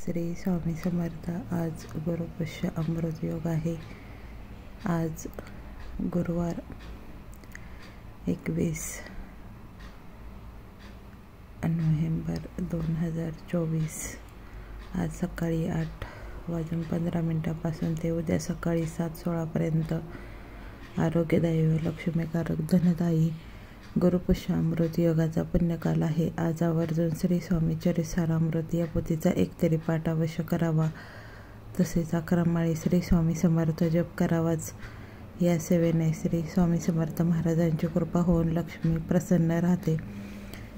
श्री स्वामी समर्थ। आज गुरुपुष्य अमृत योग आहे। आज गुरुवार 21 नोव्हेंबर 2024। आज सकाळी 8:15 ते उद्या सकाळी 7:16 आरोग्यदायी व लक्ष्मीकारक धनदायी गुरुपुष्य अमृत योगाचा पुण्यकाल आहे। आज आवर्जून श्री स्वामी चरितामृत या पोथीचा एक तरी पाठ अवश्य करावा, तसेच 11 माळी श्री स्वामी समर्थ जप करावाच। या सेवेने श्री स्वामी समर्थ महाराजांची कृपा होऊन लक्ष्मी प्रसन्न राहते।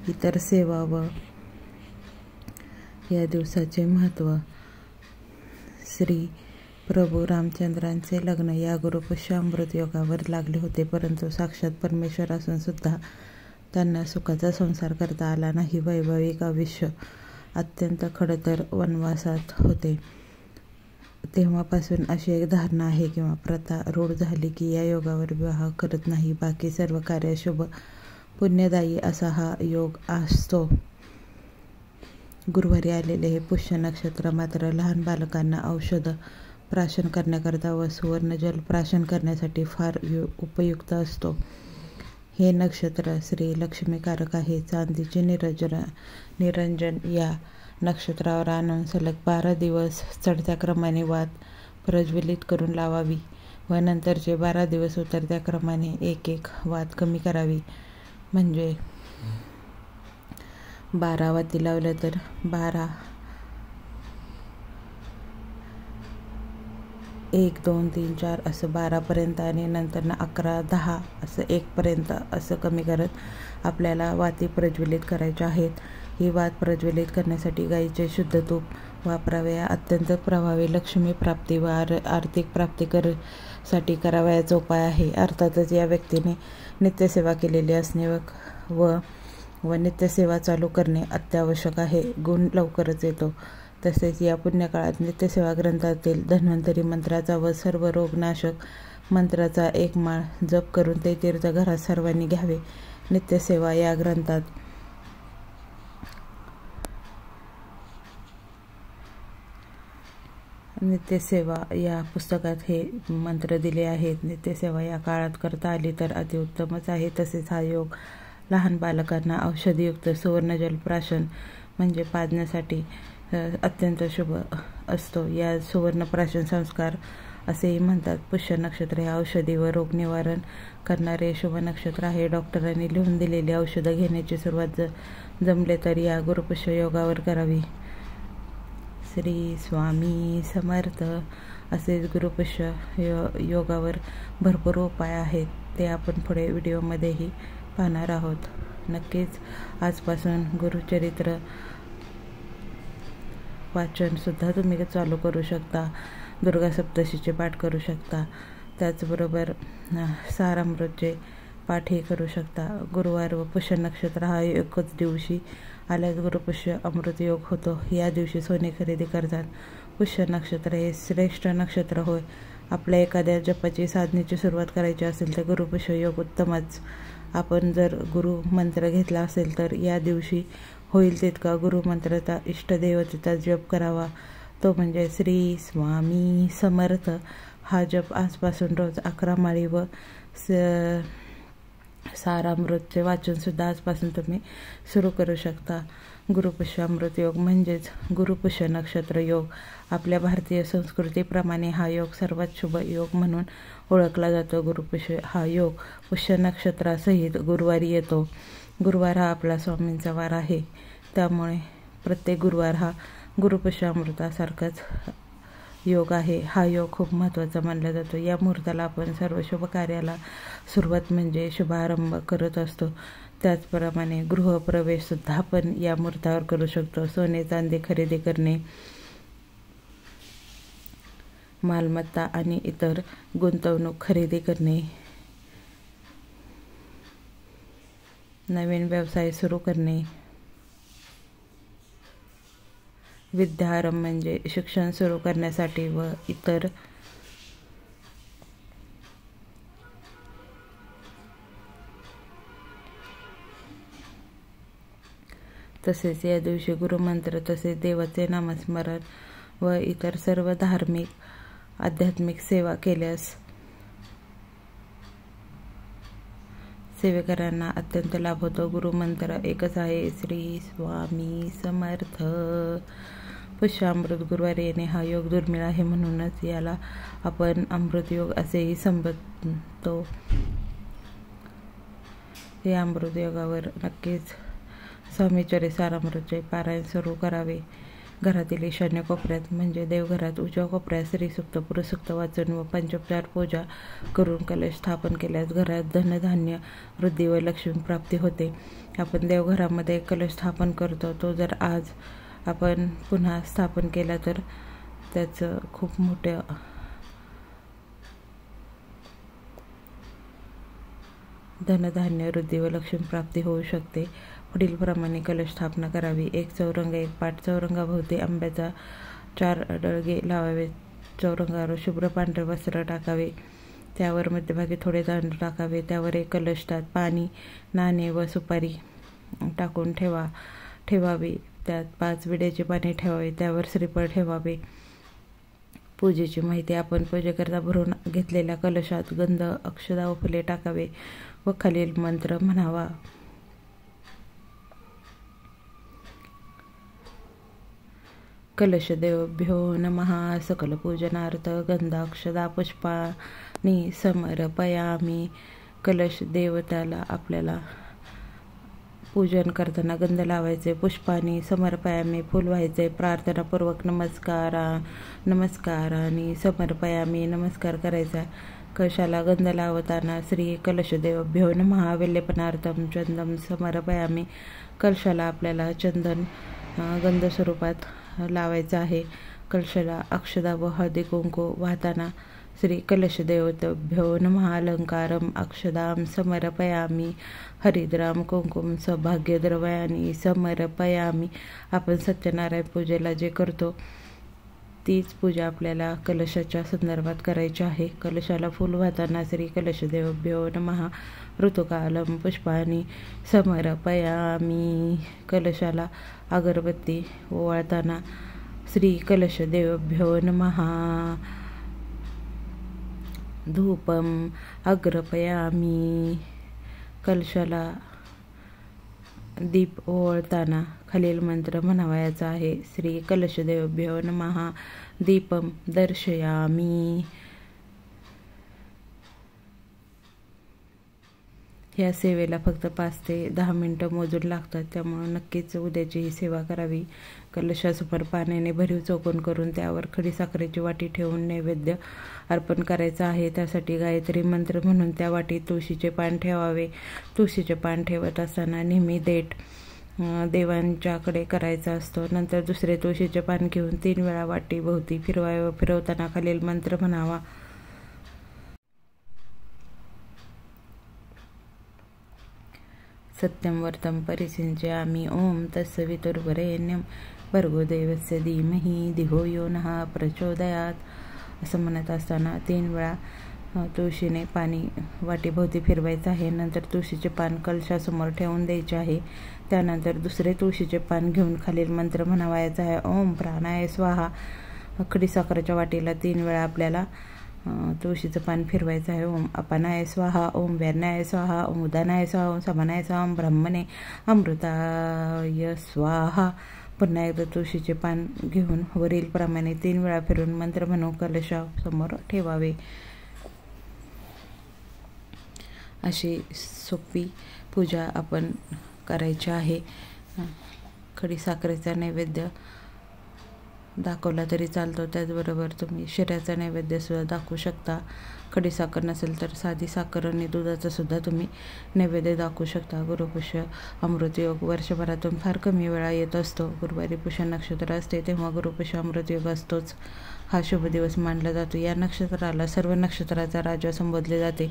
इतर सेवा व या दिवसाचे महत्त्व। श्री प्रभू रामचंद्रांचे लग्न या गुरुपुष्य अमृत योगावर लागले होते, परंतु साक्षात परमेश्वर असून सुद्धा त्यांना सुखाचा संसार करता आला नाही। वैवाहिक आयुष्य अत्यंत खडतर वनवासात होते। तेव्हापासून अशी एक धारणा आहे किंवा प्रथा रूढ झाली की या योगावर विवाह करत नाही। बाकी सर्व कार्य शुभ पुण्यदायी असा हा योग असतो। गुरुवारी आलेले हे पुष्य नक्षत्र मात्र लहान बालकांना औषध प्राशन करण्याकरता व सुवर्ण जल प्राशन करण्यासाठी फार उपयुक्त असतो। हे नक्षत्र श्री लक्ष्मीकारक आहे। चांदीचे निरंजन या नक्षत्रावर आणून सलग 12 दिवस चढत्या क्रमाने वात प्रज्वलित करून लावावी व नंतरचे 12 दिवस उतरत्या क्रमाने एक वात कमी करावी। म्हणजे 12 वाती लावल्या तर 12 1 2 3 4 असं 12पर्यंत आणि नंतर 11 10 असं 1पर्यंत असं कमी करत आपल्याला वाती प्रज्वलित करायच्या आहेत। ही वात प्रज्वलित करण्यासाठी गाईचे शुद्ध तूप वापरावे। अत्यंत प्रभावी लक्ष्मी प्राप्ती व आर्थिक प्राप्ती साठी करावयाचा उपाय आहे। अर्थातच या व्यक्तीने नित्यसेवा केलेली असणे व नित्यसेवा चालू करणे अत्यावश्यक आहे। गुण लवकरच येतो। तसेच या पुण्यकाळात नित्यसेवा ग्रंथातील धन्वंतरी मंत्राचा व सर्व रोगनाशक मंत्राचा 1 माळ जप करून ते तीर्थ घरात सर्वांनी घ्यावे। नित्यसेवा या ग्रंथात नित्यसेवा या पुस्तकात हे मंत्र दिले आहेत। नित्यसेवा या काळात करता आली तर अतिउत्तमच आहे। तसेच हा योग लहान बालकांना औषधयुक्त सुवर्णजल प्राशन म्हणजे पाजण्यासाठी अत्यंत शुभ असतो। या सुवर्ण प्राशन संस्कार असेही म्हणतात। पुष्य नक्षत्र हे औषधी व रोग निवारण करणारे शुभ नक्षत्र आहे। डॉक्टरांनी लिहून दिलेली औषधं घेण्याची सुरुवात जमले तर या गुरुपुष्य योगावर करावी। श्री स्वामी समर्थ। असेच गुरुपुष्य योगावर भरपूर उपाय आहेत, ते आपण पुढे व्हिडिओमध्येही पाहणार आहोत। नक्कीच आजपासून गुरुचरित्र वाचन सुद्धा तुम्ही चालू करू शकता। दुर्गा सप्तशीचे पाठ करू शकता। त्याचबरोबर सारामृतचे पाठही करू शकता। गुरुवार व पुष्य नक्षत्र हा एकच दिवशी आल्यास गुरुपुष्य अमृत योग होतो। या दिवशी सोने खरेदी करतात। पुष्य नक्षत्र हे श्रेष्ठ नक्षत्र होय। आपल्या एखाद्या जपाची साधनेची सुरुवात करायची असेल तर गुरुपुष्य योग उत्तमच। आपण जर गुरु मंत्र घेतला असेल तर या दिवशी होईल तितका गुरुमंत्राचा इष्टदेवतेचा जप करावा, तो म्हणजे श्री स्वामी समर्थ। हा जप आजपासून रोज 11 माळी व सारामृतचे वाचन सुद्धा आजपासून तुम्ही सुरू करू शकता। गुरुपुष्य अमृत योग म्हणजेच गुरुपुष्य नक्षत्र योग। आपल्या भारतीय संस्कृतीप्रमाणे हा योग सर्वात शुभ योग म्हणून ओळखला जातो। गुरुपुष्य हा योग पुष्य नक्षत्रासहित गुरुवारी येतो। गुरुवार हा आपला स्वामींचा वार आहे, त्यामुळे प्रत्येक गुरुवार हा गुरुपुष्य अमृतासारखाच योग आहे। हा योग खूप महत्त्वाचा मानला जातो। या मुहूर्ताला आपण सर्व शुभ कार्याला सुरुवात म्हणजे शुभारंभ करत असतो। त्याचप्रमाणे गृहप्रवेश सुद्धा आपण या मुहूर्तावर करू शकतो। सोने चांदी खरेदी करणे, मालमत्ता आणि इतर गुंतवणूक खरेदी करणे, नवीन व्यवसाय सुरू करणे, विद्यारंभ म्हणजे शिक्षण सुरू करण्यासाठी व इतर तसेच या दिवशी गुरुमंत्र तसेच देवाचे नामस्मरण व इतर सर्व धार्मिक आध्यात्मिक सेवा केल्यास सेवेकरांना अत्यंत लाभ होतो. गुरुमंत्र एकच आहे, श्री स्वामी समर्थ. पुष्यामृत गुरुवारी येणे हा योग दुर्मिळ आहे, म्हणूनच याला आपण अमृत योग असेही संबोधतो. या अमृत योगावर नक्कीच स्वामीचरित्र सारामृतचे पारायण सुरू करावे. घरातील ईशान्य कोपऱ्यात म्हणजे देवघरात उजव्या कोपऱ्यात श्रीसूक्त पुरुषसूक्त वाचून व पंचोपचार पूजा करून कलश स्थापन केल्यास घरात धनधान्य वृद्धी व लक्ष्मी प्राप्ती होते. आपण देवघरामध्ये कलश स्थापन करतो, तो जर आज आपण पुन्हा स्थापन केला तर त्याचं खूप मोठं धनधान्य वृद्धी व लक्ष्मी प्राप्ती होऊ शकते. पुढील प्रमाणे कलश स्थापना करावी. एक चौरंग, एक पाट चौरंगाभोवती आंब्याचा 4 डळगे लावावे. चौरंगावर शुभ्र पांढरे वस्त्र टाकावे. त्यावर मध्यभागी थोडे तांदूळ टाकावे. त्यावर एक कलश, त्यात पाणी, नाणे व सुपारी टाकून ठेवावी. त्यात 5 विड्याची पाने ठेवावी. त्यावर श्रीफळ ठेवावे. पूजेची माहिती. आपण पूजेकरता भरून घेतलेल्या कलशात गंध, अक्षता व फुले टाकावे व खालील मंत्र म्हणावा. कलशदेवभ्यो नमः. सकल पूजनार्थ गंधाक्षदा पुष्पानी समर्पयामी. कलश देवताला आपल्याला पूजन करताना गंध लावायचे, पुष्पानी समर्पयामी फूल व्हायचे, प्रार्थनापूर्वक नमस्काराने समर्पयामी नमस्कार करायचा. कलशाला गंध लावताना श्री कलशदेवभ्यो नमः विलेपनार्थम चंदन समर्पयामी. कलशाला आपल्याला चंदन गंध स्वरूपात लावायचं आहे. कलशाला अक्षदा व हळदी कुंकू वाहताना श्री कलशदेवतेभ्यो नमः अलंकारम अक्षदाम समर्पयामी हरिद्राम कुंकुम सौभाग्यद्रव्यानी समर्पयामी. आपण सत्यनारायण पूजेला जे करतो तीच पूजा आपल्याला कलशाच्या संदर्भात करायची आहे. कलशाला फूल वाहताना श्री कलशदेवभ्यो नमः ऋतुकालम पुष्पानी समर्पयामी. कलशाला अगरबत्ती ओवाळताना श्री कलशदेवभ्यो नमः धूपम अग्रपयामी. कलशाला दीप ओवाळताना खालील मंत्र म्हणावयाचा आहे. श्री कलशदेवभ्यो नमः दीपम दर्शयामी. ह्या सेवेला फक्त 5 ते 10 मिनिटं मोजून लागतात, त्यामुळे नक्कीच उद्याची ही सेवा करावी. कलशासमोर पाण्याने भरीव चौकोन करून त्यावर खडी साखरेची वाटी ठेवून नैवेद्य अर्पण करायचा आहे. त्यासाठी गायत्री मंत्र म्हणून त्या वाटीत तुळशीचे पान ठेवावे. तुळशीचे पान ठेवत असताना नेहमी देठ देवांच्याकडे करायचा असतो. नंतर दुसरे तुळशीचे पान घेऊन 3 वेळा वाटी भोवती फिरवावे व फिरवताना खालील मंत्र म्हणावा. सत्यम वर्तम परिसिंचयामि. ओम तत्सवितुर्वरेण्यं भर्गो देवस्य धीमहि धियो यो नः प्रचोदयात. असं म्हणत असताना 3 वेळा तुळशीने पाणी वाटीभोवती फिरवायचं आहे. नंतर तुळशीचे पान कलशासमोर ठेवून द्यायचे आहे. त्यानंतर दुसरे तुळशीचे पान घेऊन खालील मंत्र म्हणावायचा आहे. ओम प्राणाय स्वाहा. खडी साखरेच्या वाटीला 3 वेळा आपल्याला तुळशीचं पान फिरवायचं आहे. ओम अपानाय स्वाहा, ओम व्यान्याय स्वाहा, ओम उदानाय स्वाहा, ओम समानाय स्वाहा, ओम ब्रह्मणे अमृताय स्वाहा. पुन्हा एकदा तुळशीचे पान घेऊन वरील प्रमाणे 3 वेळा फिरून मंत्र म्हणून कलशासमोर ठेवावे. अशी सोपी पूजा आपण करायची आहे. खडी साखरेचा नैवेद्य दाखवला तरी चालतो. त्याचबरोबर तुम्ही शिऱ्याचा नैवेद्यसुद्धा दाखवू शकता. खडी साखर नसेल तर साधी साखर आणि दुधाचा सुद्धा तुम्ही नैवेद्य दाखवू शकता. गुरुपुष्य अमृतयोग वर्षभरातून फार कमी वेळा येत असतो. गुरुवारी पुष्य नक्षत्र असते तेव्हा गुरुपुष्य अमृतयोग असतोच. हा शुभ दिवस मानला जातो. या नक्षत्राला सर्व नक्षत्राचा राजा संबोधले जाते.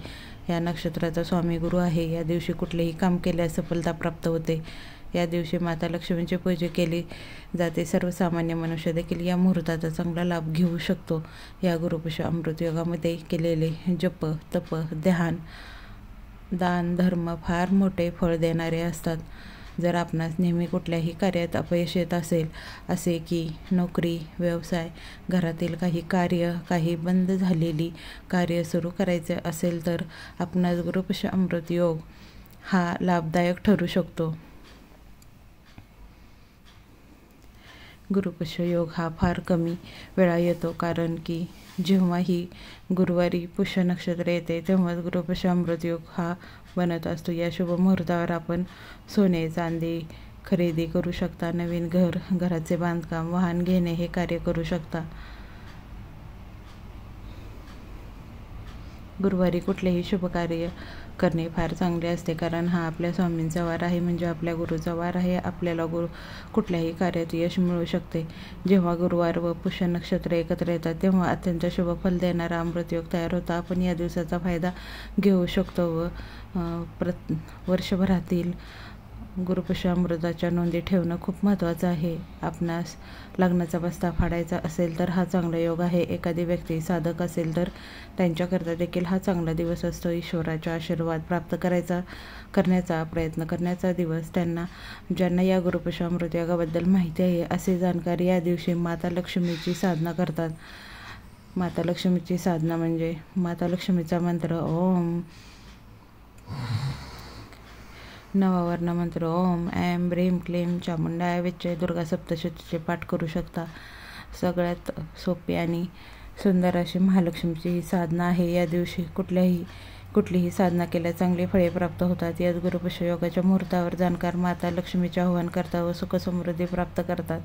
या नक्षत्राचा स्वामी गुरु आहे. या दिवशी कुठलेही काम केल्यास सफलता प्राप्त होते. या दिवशी माता लक्ष्मीची पूजा केली जाते. सर्वसामान्य मनुष्य देखील या मुहूर्ताचा चांगला लाभ घेऊ शकतो. या गुरुपुष्य अमृतयोगामध्ये केलेले जप, तप, ध्यान, दान, धर्म फार मोठे फळ देणारे असतात. जर आपणास नेहमी कुठल्याही कार्यात अपयश येत असेल, असे की नोकरी, व्यवसाय, घरातील काही बंद झालेली कार्य सुरू करायचे असेल, तर आपणास गुरुपुष्य अमृत योग हा लाभदायक ठरू शकतो. गुरुपुष्य योग हा फार कमी वेळा येतो, कारण की जेव्हाही गुरुवारी पुष्य नक्षत्र येते तेव्हाच गुरुपुष्य अमृत योग हा बनत असतो. या शुभ मुहूर्तावर आपण सोने, चांदी खरेदी करू शकता, नवीन घराचे बांधकाम, वाहन घेणे हे कार्य करू शकता. गुरुवारी कुठलेही शुभ कार्य करणे फार चांगले असते, कारण हा आपल्या स्वामींचा वार आहे, म्हणजे आपल्या गुरुचा वार आहे. आपल्याला कुठल्याही कार्यात यश मिळू शकते. जेव्हा गुरुवार व पुष्य नक्षत्र एकत्र येतात तेव्हा अत्यंत शुभ फल देणारा अमृतयोग तयार होता. आपण या दिवसाचा फायदा घेऊ शकतो व वर्षभरातील गुरुपुष्य अमृताच्या नोंदी ठेवणं खूप महत्त्वाचं आहे. आपणास लग्नाचा बस्ता फाडायचा असेल तर हा चांगला योग आहे. एखादी व्यक्ती साधक असेल तर त्यांच्याकरता देखील हा चांगला दिवस असतो. ईश्वराचा आशीर्वाद प्राप्त करण्याचा प्रयत्न करण्याचा दिवस. ज्यांना या गुरुपुष्य अमृत योगाबद्दल माहिती आहे असे जाणकार या दिवशी माता लक्ष्मीची साधना करतात. माता लक्ष्मीची साधना म्हणजे माता लक्ष्मीचा मंत्र ओम, नववर्ण मंत्र ओम ऐं ब्रीं क्लीं चामुंडाय विच्चे दुर्गा सप्तशतीचे पाठ करू शकता. सगळ्यात सोपी आणि सुंदर अशी महालक्ष्मीची ही साधना आहे. या दिवशी कुठलीही साधना केल्यास चांगली फळे प्राप्त होतात. याच गुरुपुष्य योगाच्या मुहूर्तावर जाणकार माता लक्ष्मीचे आवाहन करतात व सुख समृद्धी प्राप्त करतात.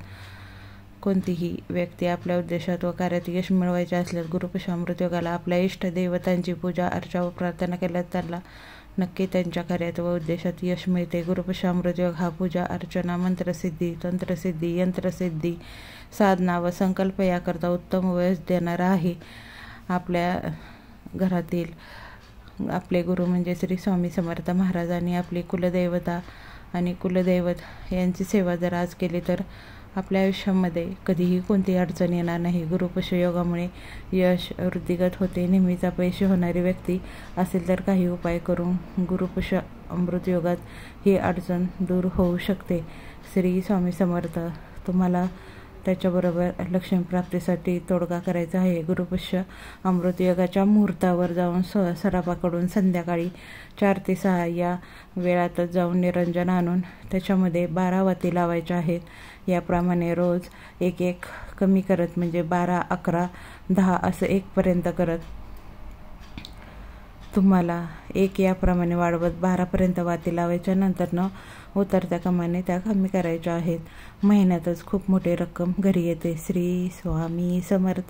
कोणतीही व्यक्ती आपल्या उद्देशात व कार्यात यश मिळवायचे असल्यास गुरुपुष्य अमृत योगाला आपल्या इष्ट देवतांची पूजा अर्चा व प्रार्थना केल्यास त्यांना नक्की त्यांच्या कार्यात व उद्देशात यश मिळते. गुरुपुष्य अमृत योग हा पूजा अर्चना, मंत्रसिद्धी, तंत्रसिद्धी, यंत्रसिद्धी, साधना व संकल्प याकरता उत्तम यश देणारा आहे. आपल्या घरातील आपले गुरु म्हणजे श्री स्वामी समर्थ महाराज आणि आपली कुलदेवता आणि कुलदैवत यांची सेवा जर आज केली तर आपल्या आयुष्यामध्ये कधीही कोणतीही अडचण येणार नाही. गुरुपुष्य योगामुळे यश वृद्धिगत होते. नेहमीच अपयशी होणारी व्यक्ती असेल तर काही उपाय करून गुरुपुष्य अमृत योगात ही अडचण दूर होऊ शकते. श्री स्वामी समर्थ. तुम्हाला त्याच्याबरोबर लक्ष्मी प्राप्तीसाठी तोडगा करायचा आहे. गुरुपुष्य अमृत योगाच्या मुहूर्तावर जाऊन सराफाकडून संध्याकाळी 4 ते 6 या वेळातच जाऊन निरंजन आणून त्याच्यामध्ये 12 वाती लावायच्या आहेत. याप्रमाणे रोज एक कमी करत म्हणजे 12, 11, 10 असं 1 पर्यंत करत तुम्हाला 1 याप्रमाणे वाढवत 12 पर्यंत वाती लावायच्या. नंतर उतरत्या क्रमाने त्या कमी करायच्या आहेत. महिन्यातच खूप मोठी रक्कम घरी येते. श्री स्वामी समर्थ.